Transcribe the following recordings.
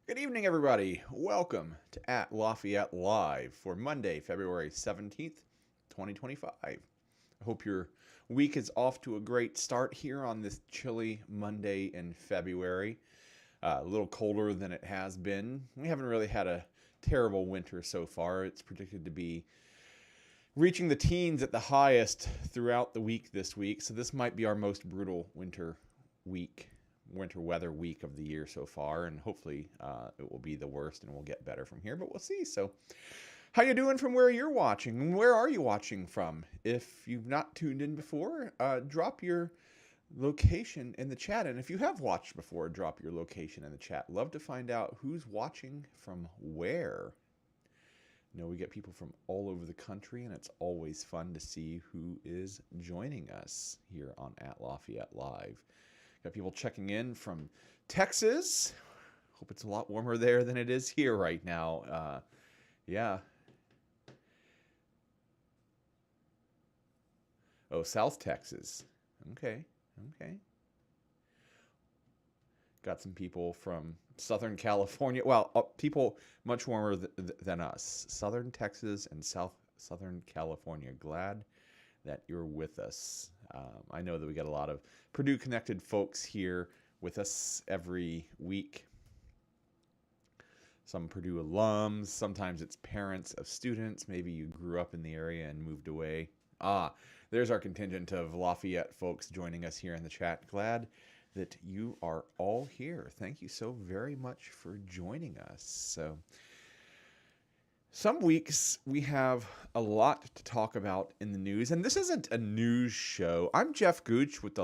Good evening, everybody. Welcome to at Lafayette Live for Monday, February 17th, 2025. I hope your week is off to a great start here on this chilly Monday in February. A little colder than it has been. We haven't really had a terrible winter so far. It's predicted to be reaching the teens at the highest throughout the week this week, so this might be our most brutal winter weather week of the year so far, and hopefully it will be the worst and we'll get better from here, but we'll see. So how you doing from where you're watching? Where are you watching from? If you've not tuned in before, drop your location in the chat, and if you have watched before, drop your location in the chat. Love to find out who's watching from where. We get people from all over the country, and it's always fun to see who is joining us here on At Lafayette Live. Got people checking in from Texas. Hope it's a lot warmer there than it is here right now. Yeah. Oh, South Texas. Okay. Got some people from Southern California. Well, people much warmer than us. Southern Texas and Southern California. Glad that you're with us. I know that we got a lot of Purdue connected folks here with us every week. Some Purdue alums, sometimes it's parents of students. Maybe you grew up in the area and moved away. There's our contingent of Lafayette folks joining us here in the chat. Glad that you are all here. Thank you so very much for joining us. So some weeks we have a lot to talk about in the news, and this isn't a news show. I'm Geoff Gooch with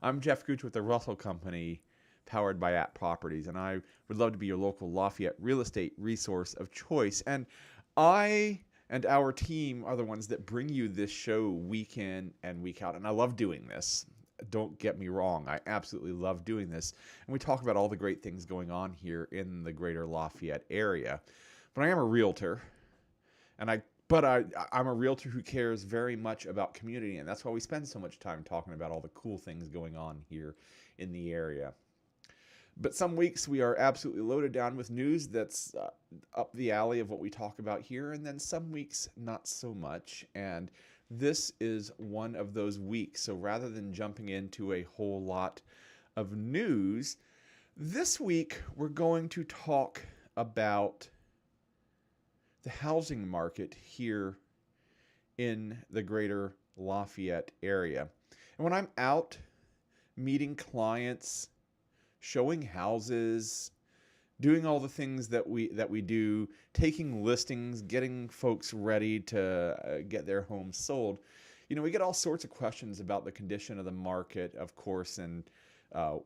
I'm Geoff Gooch with the Russell Company, powered by At Properties, and I would love to be your local Lafayette real estate resource of choice. And I and our team are the ones that bring you this show week in and week out, and I love doing this. Don't get me wrong, I absolutely love doing this. And we talk about all the great things going on here in the Greater Lafayette area. But I am a realtor, and I'm a realtor who cares very much about community, and that's why we spend so much time talking about all the cool things going on here in the area. But some weeks we are absolutely loaded down with news that's up the alley of what we talk about here, and then some weeks not so much. And this is one of those weeks. So rather than jumping into a whole lot of news, this week we're going to talk about the housing market here in the Greater Lafayette area. And when I'm out meeting clients, showing houses, doing all the things that we do, taking listings, getting folks ready to get their homes sold, we get all sorts of questions about the condition of the market, of course, and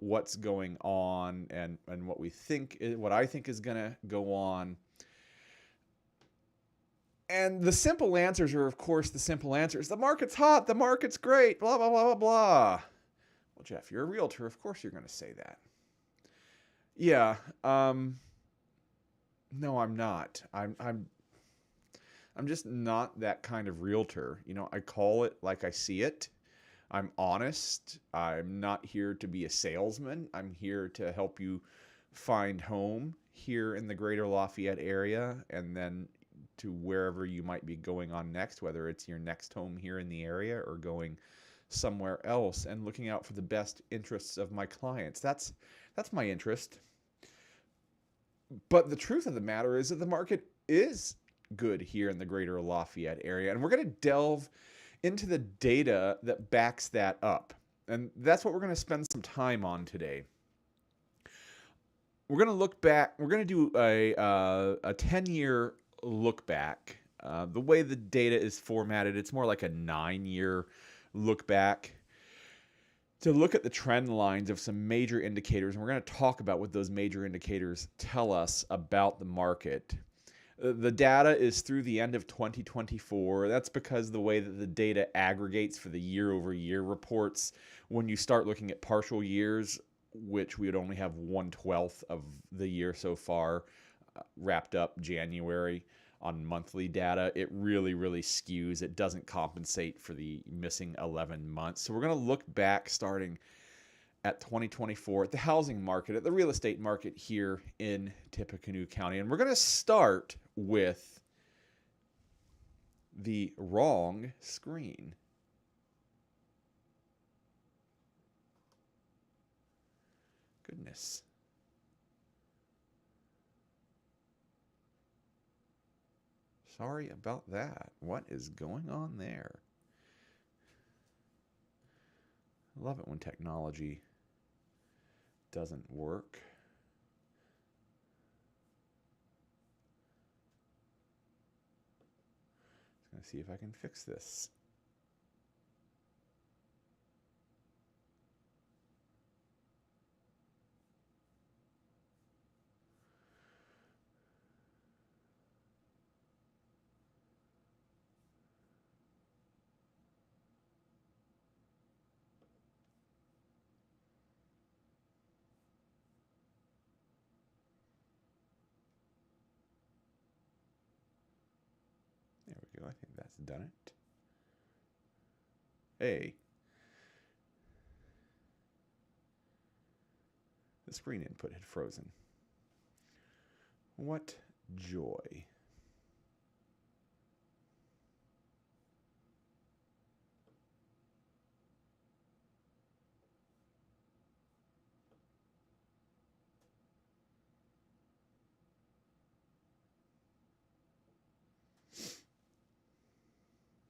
what's going on, and what I think is going to go on. And the simple answers are, of course, the simple answers. The market's hot. The market's great. Blah, blah, blah, blah, blah. Well, Geoff, you're a realtor. Of course you're going to say that. Yeah. No, I'm not. I'm just not that kind of realtor. I call it like I see it. I'm honest. I'm not here to be a salesman. I'm here to help you find home here in the Greater Lafayette area, and then to wherever you might be going on next, whether it's your next home here in the area or going somewhere else, and looking out for the best interests of my clients. That's my interest. But the truth of the matter is that the market is good here in the Greater Lafayette area, and we're going to delve into the data that backs that up. And that's what we're going to spend some time on today. We're going to look back. We're going to do a 10-year look back. The way the data is formatted, it's more like a 9-year look back to look at the trend lines of some major indicators. And we're going to talk about what those major indicators tell us about the market. The data is through the end of 2024. That's because the way that the data aggregates for the year-over-year reports, when you start looking at partial years, which we would only have 1/12 of the year so far wrapped up January on monthly data, it really, really skews. It doesn't compensate for the missing 11 months. So we're going to look back starting at 2024, at the housing market, at the real estate market here in Tippecanoe County. And we're going to start with the wrong screen. Goodness. Sorry about that. What is going on there? I love it when technology doesn't work. Just going to see if I can fix this. There we go. I think that's done it. Hey. The screen input had frozen. What joy.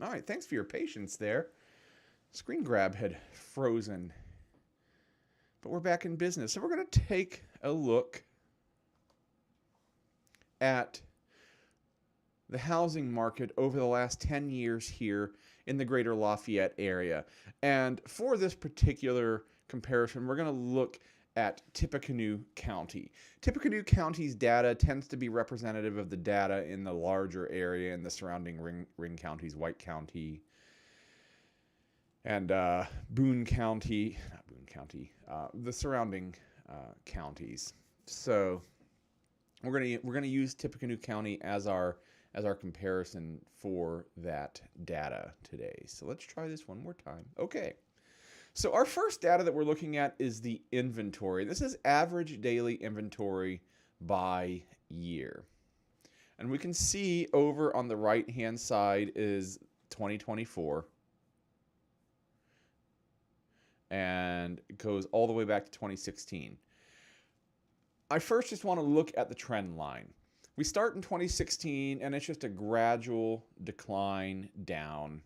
All right, thanks for your patience there. Screen grab had frozen, but we're back in business. So we're going to take a look at the housing market over the last 10 years here in the Greater Lafayette area. And for this particular comparison, we're going to look at Tippecanoe County. Tippecanoe County's data tends to be representative of the data in the larger area and the surrounding ring counties, White County and Boone County, not Boone County, the surrounding counties. So we're gonna use Tippecanoe County as our comparison for that data today. So let's try this one more time. Okay. So our first data that we're looking at is the inventory. This is average daily inventory by year. And we can see over on the right-hand side is 2024. And it goes all the way back to 2016. I first just want to look at the trend line. We start in 2016, and it's just a gradual decline down.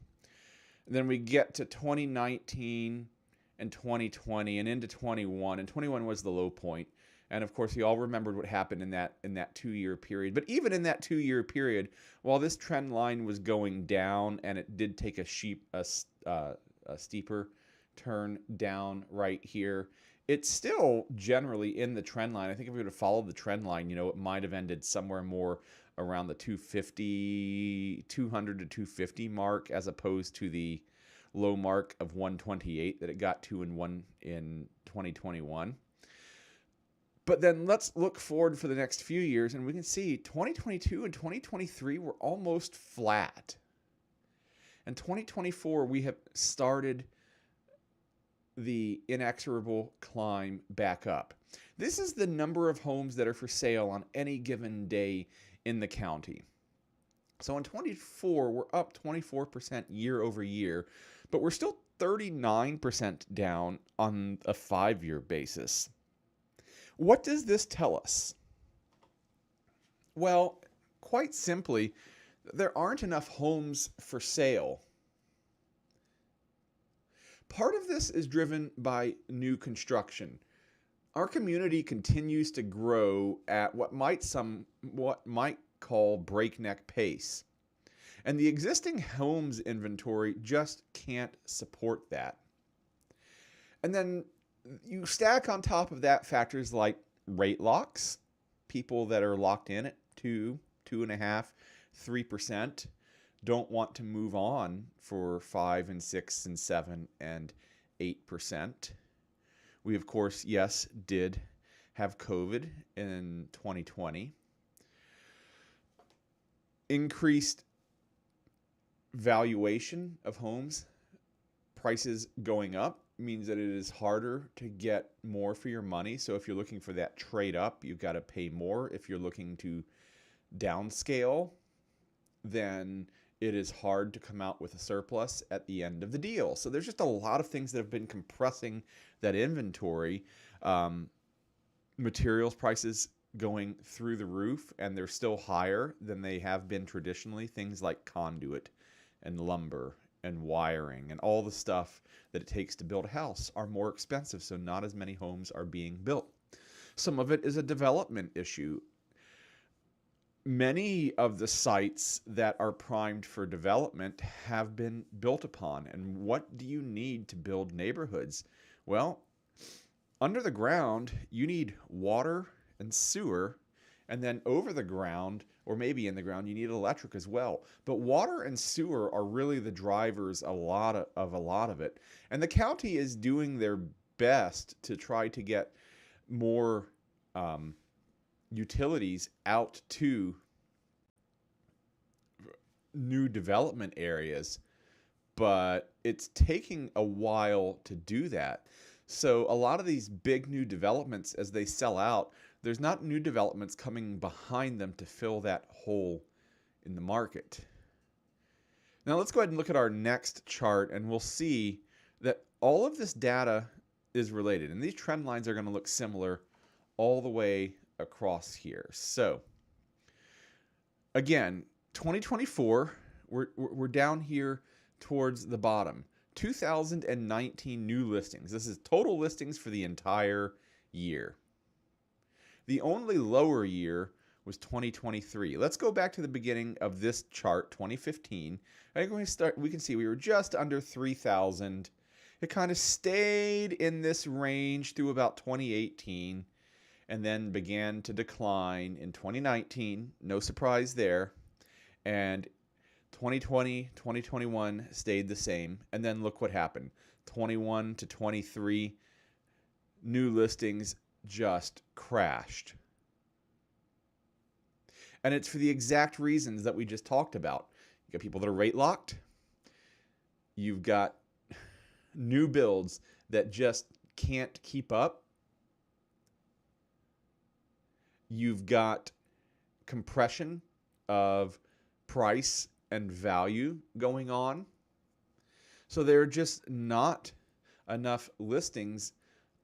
And then we get to 2019 and 2020 and into 21, and 21 was the low point. And of course, you all remembered what happened in that 2-year period. But even in that 2-year period, while this trend line was going down, and it did take a steeper turn down right here, it's still generally in the trend line. I think if we would have followed the trend line, it might have ended somewhere more around the 200 to 250 mark, as opposed to the low mark of 128 that it got to in 2021. But then let's look forward for the next few years, and we can see 2022 and 2023 were almost flat. And 2024, we have started the inexorable climb back up. This is the number of homes that are for sale on any given day in the county. So in 24, we're up 24% year over year, but we're still 39% down on a 5-year basis. What does this tell us? Well, quite simply, there aren't enough homes for sale. Part of this is driven by new construction. Our community continues to grow at what might call breakneck pace. And the existing homes inventory just can't support that. And then you stack on top of that factors like rate locks, people that are locked in at 2, 2.5%, 3%, don't want to move on for 5 and 6 and 7 and 8%. We, of course, yes, did have COVID in 2020. Increased valuation of homes, prices going up, means that it is harder to get more for your money. So if you're looking for that trade up, you've got to pay more. If you're looking to downscale, then it is hard to come out with a surplus at the end of the deal. So there's just a lot of things that have been compressing that inventory. Materials prices going through the roof, and they're still higher than they have been traditionally. Things like conduit and lumber and wiring and all the stuff that it takes to build a house are more expensive, so not as many homes are being built. Some of it is a development issue. Many of the sites that are primed for development have been built upon. And what do you need to build neighborhoods? Well, under the ground, you need water and sewer, and then over the ground, or maybe in the ground, you need electric as well. But water and sewer are really the drivers a lot of it. And the county is doing their best to try to get more utilities out to new development areas, but it's taking a while to do that. So a lot of these big new developments, as they sell out, there's not new developments coming behind them to fill that hole in the market. Now let's go ahead and look at our next chart, and we'll see that all of this data is related, and these trend lines are going to look similar all the way across here. So again, 2024, we're down here towards the bottom. 2019 new listings. This is total listings for the entire year. The only lower year was 2023. Let's go back to the beginning of this chart, 2015. I think we can see we were just under 3,000. It kind of stayed in this range through about 2018 and then began to decline in 2019. No surprise there. And 2020, 2021 stayed the same. And then look what happened. 21 to 23, new listings just crashed. And it's for the exact reasons that we just talked about. You got people that are rate locked. You've got new builds that just can't keep up. You've got compression of price and value going on. So there are just not enough listings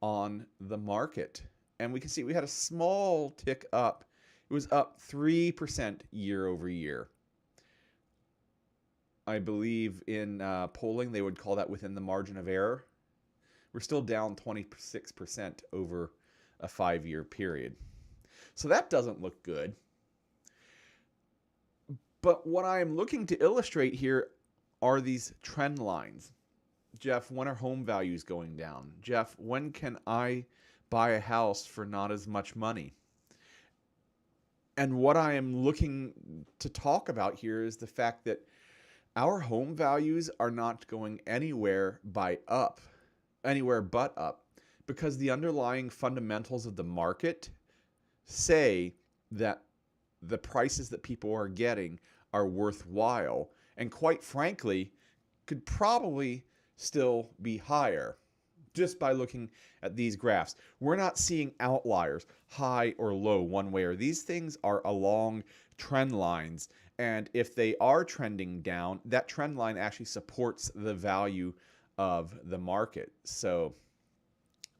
on the market. And we can see we had a small tick up. It was up 3% year over year. I believe in polling they would call that within the margin of error. We're still down 26% over a 5-year period. So that doesn't look good. But what I am looking to illustrate here are these trend lines. Geoff, when are home values going down? Geoff, when can I buy a house for not as much money? And what I am looking to talk about here is the fact that our home values are not going anywhere but up, because the underlying fundamentals of the market say that the prices that people are getting are worthwhile, and quite frankly, could probably still be higher just by looking at these graphs. We're not seeing outliers, high or low, one way or these things are along trend lines, and if they are trending down, that trend line actually supports the value of the market. So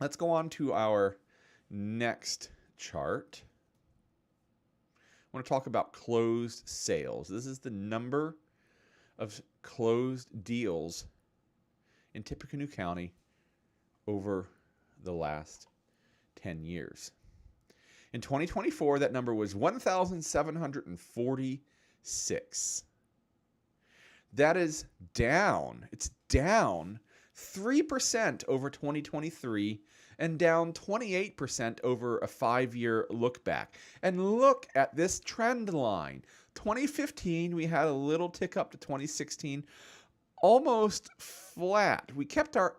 let's go on to our next chart. I want to talk about closed sales. This is the number of closed deals in Tippecanoe County over the last 10 years. In 2024, that number was 1,746. That is down. It's down 3% over 2023 and down 28% over a 5-year look back. And look at this trend line. 2015, we had a little tick up to 2016, almost flat. We kept the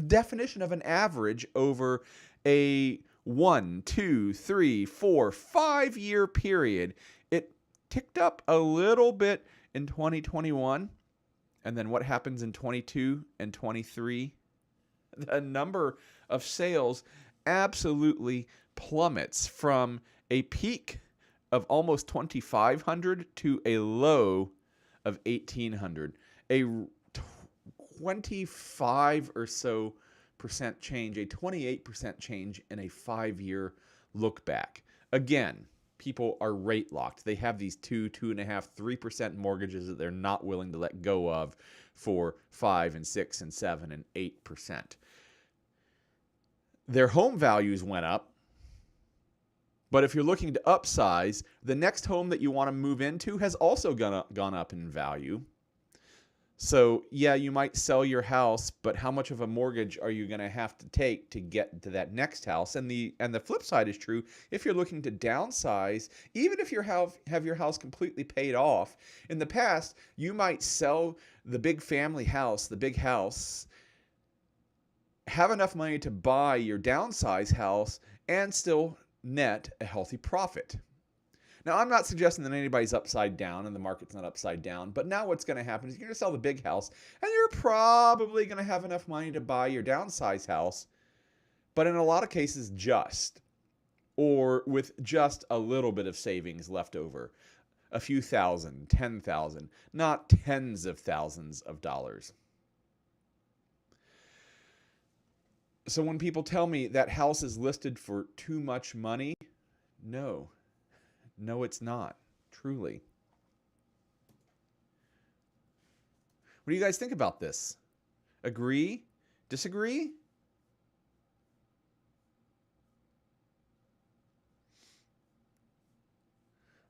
definition of an average over a 1, 2, 3, 4, 5-year period. It ticked up a little bit in 2021, And then what happens in 22 and 23? The number of sales absolutely plummets from a peak of almost 2,500 to a low of 1,800. A 25 or so percent change, a 28% change in a 5-year look back. Again, people are rate locked. They have these 2.5%, 3% mortgages that they're not willing to let go of for 5 and 6 and 7 and 8%. Their home values went up, but if you're looking to upsize, the next home that you want to move into has also gone up in value. So yeah, you might sell your house, but how much of a mortgage are you going to have to take to get to that next house? And the flip side is true. If you're looking to downsize, even if you have your house completely paid off, in the past, you might sell the big family house, the big house, have enough money to buy your downsize house and still net a healthy profit. Now, I'm not suggesting that anybody's upside down and the market's not upside down, but now what's going to happen is you're going to sell the big house and you're probably going to have enough money to buy your downsize house, but in a lot of cases or with just a little bit of savings left over. A few thousand, 10,000, not tens of thousands of dollars. So when people tell me that house is listed for too much money, no, it's not, truly. What do you guys think about this? Agree? Disagree?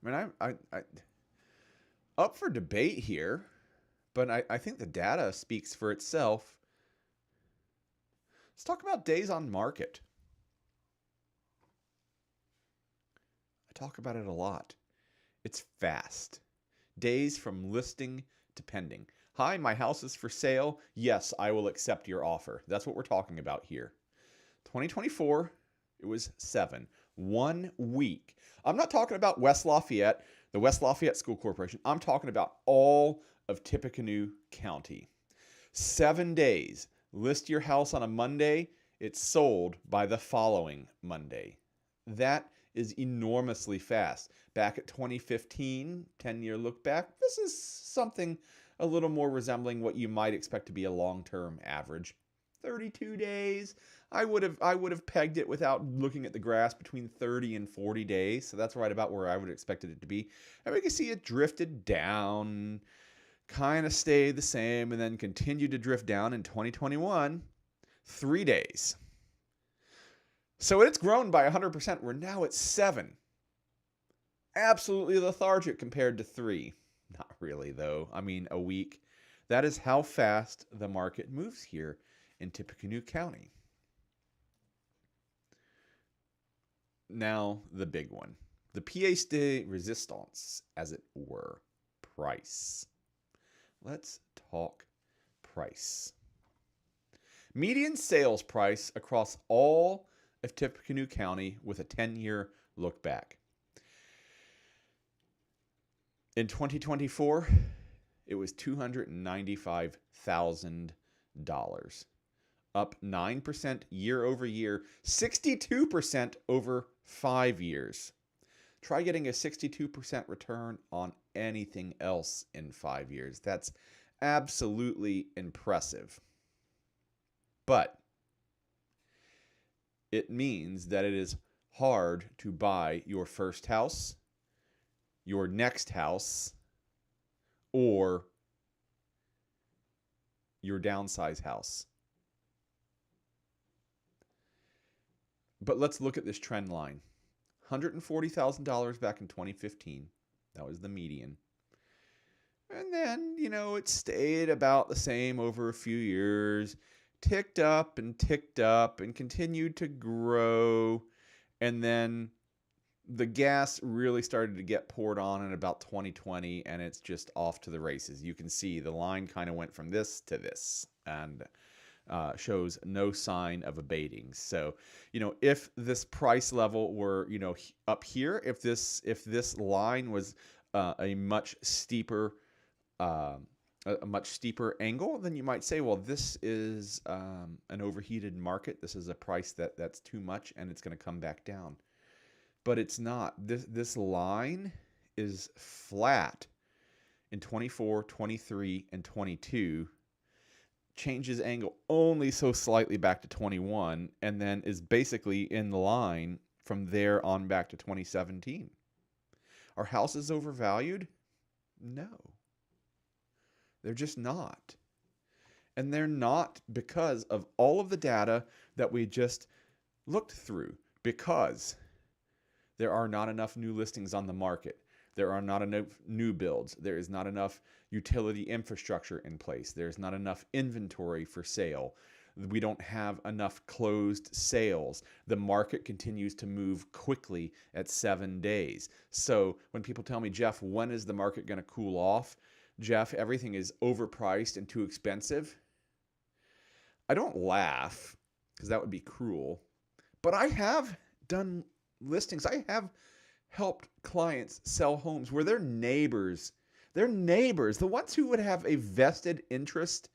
I mean, I up for debate here, but I think the data speaks for itself. Let's talk about days on market. I talk about it a lot. It's fast. Days from listing to pending. Hi, my house is for sale. Yes, I will accept your offer. That's what we're talking about here. 2024, it was 7. 1 week. I'm not talking about West Lafayette, the West Lafayette School Corporation. I'm talking about all of Tippecanoe County. 7 days. List your house on a Monday. It's sold by the following Monday. That is enormously fast. Back at 2015, 10-year look back, this is something a little more resembling what you might expect to be a long-term average. 32 days. I would have pegged it without looking at the graphs between 30 and 40 days. So that's right about where I would have expected it to be. And we can see it drifted down, kind of stayed the same, and then continued to drift down in 2021. 3 days. So it's grown by 100%. We're now at 7. Absolutely lethargic compared to 3. Not really, though. I mean, a week. That is how fast the market moves here in Tippecanoe County. Now, the big one. The pièce de résistance, as it were. Price. Let's talk price. Median sales price across all of Tippecanoe County with a 10-year look back. In 2024, it was $295,000, up 9% year over year, 62% over 5 years. Try getting a 62% return on anything else in 5 years. That's absolutely impressive. But it means that it is hard to buy your first house, your next house, or your downsize house. But let's look at this trend line. $140,000 back in 2015. That was the median. And then, it stayed about the same over a few years, ticked up and continued to grow. And then the gas really started to get poured on in about 2020, and it's just off to the races. You can see the line kind of went from this to this and shows no sign of abating. So, if this price level were, up here, if this line was a much steeper a much steeper angle, then you might say, well, this is an overheated market. This is a price that's too much and it's going to come back down. But it's not. This line is flat in 24, 23, and 22. Changes angle only so slightly back to 21, and then is basically in the line from there on back to 2017. Are houses overvalued? No. They're just not. And they're not because of all of the data that we just looked through, because there are not enough new listings on the market. There are not enough new builds. There is not enough utility infrastructure in place. There's not enough inventory for sale. We don't have enough closed sales. The market continues to move quickly at 7 days. So when people tell me, Jeff, when is the market going to cool off? Jeff, everything is overpriced and too expensive. I don't laugh because that would be cruel. But I have done listings. I have helped clients sell homes where their neighbors, the ones who would have a vested interest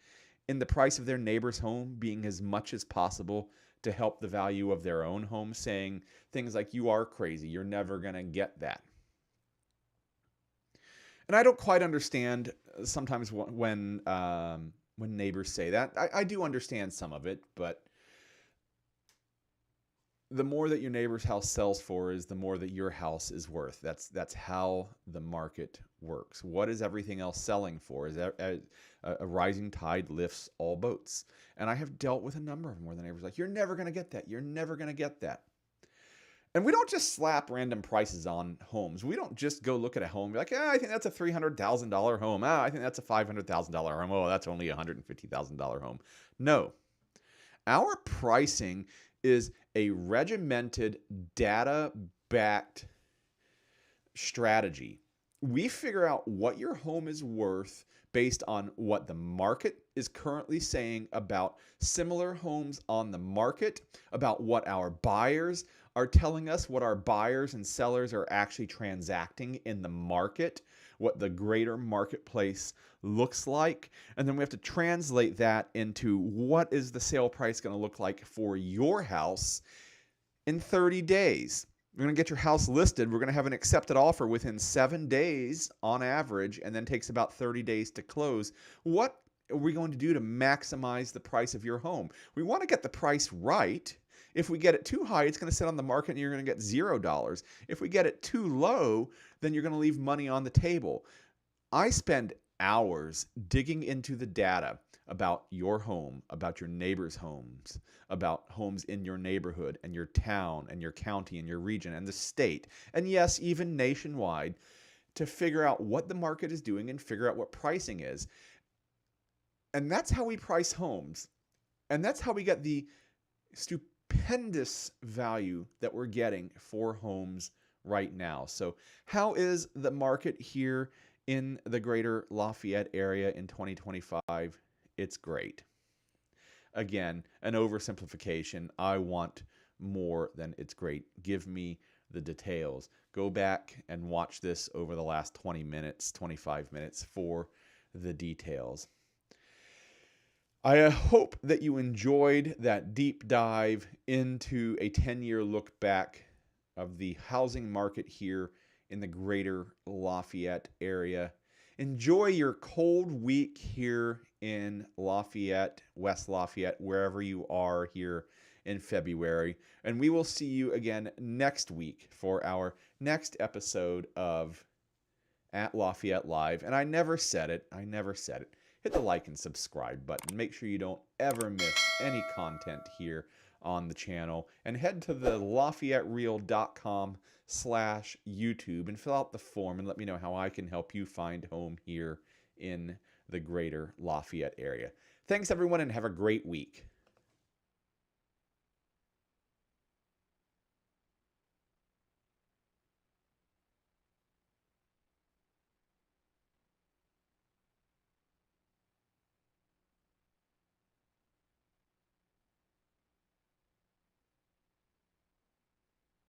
in the price of their neighbor's home being as much as possible to help the value of their own home, saying things like, you are crazy, you're never going to get that. And I don't quite understand sometimes when neighbors say that. I do understand some of it, but the more that your neighbor's house sells for is the more that your house is worth. That's how the market works. What is everything else selling for? Is that a rising tide lifts all boats. And I have dealt with a number of them where the neighbor's like, you're never going to get that. You're never going to get that. And we don't just slap random prices on homes. We don't just go look at a home and be like, I think that's a $300,000 home. I think that's a $500,000 home. Oh, that's only a $150,000 home. No. Our pricing is a regimented, data-backed strategy. We figure out what your home is worth based on what the market is currently saying about similar homes on the market, about what our buyers are telling us, what our buyers and sellers are actually transacting in the market, what the greater marketplace looks like. And then we have to translate that into what is the sale price going to look like for your house in 30 days. We're going to get your house listed. We're going to have an accepted offer within 7 days on average, and then takes about 30 days to close. What are we going to do to maximize the price of your home? We want to get the price right. If we get it too high, it's going to sit on the market and you're going to get $0. If we get it too low, then you're going to leave money on the table. I spend hours digging into the data about your home, about your neighbor's homes, about homes in your neighborhood and your town and your county and your region and the state, and yes, even nationwide, to figure out what the market is doing and figure out what pricing is. And that's how we price homes. And that's how we get the stupendous value that we're getting for homes right now. So how is the market here in the Greater Lafayette area in 2025? It's great. Again, an oversimplification. I want more than it's great. Give me the details. Go back and watch this over the last 20 minutes, 25 minutes for the details. I hope that you enjoyed that deep dive into a 10-year look back of the housing market here in the Greater Lafayette area. Enjoy your cold week here in Lafayette, West Lafayette, wherever you are here in February. And we will see you again next week for our next episode of At Lafayette Live. And I never said it. Hit the like and subscribe button. Make sure you don't ever miss any content here on the channel. And head to the LafayetteReal.com/YouTube and fill out the form and let me know how I can help you find home here in the Greater Lafayette area. Thanks, everyone, and have a great week.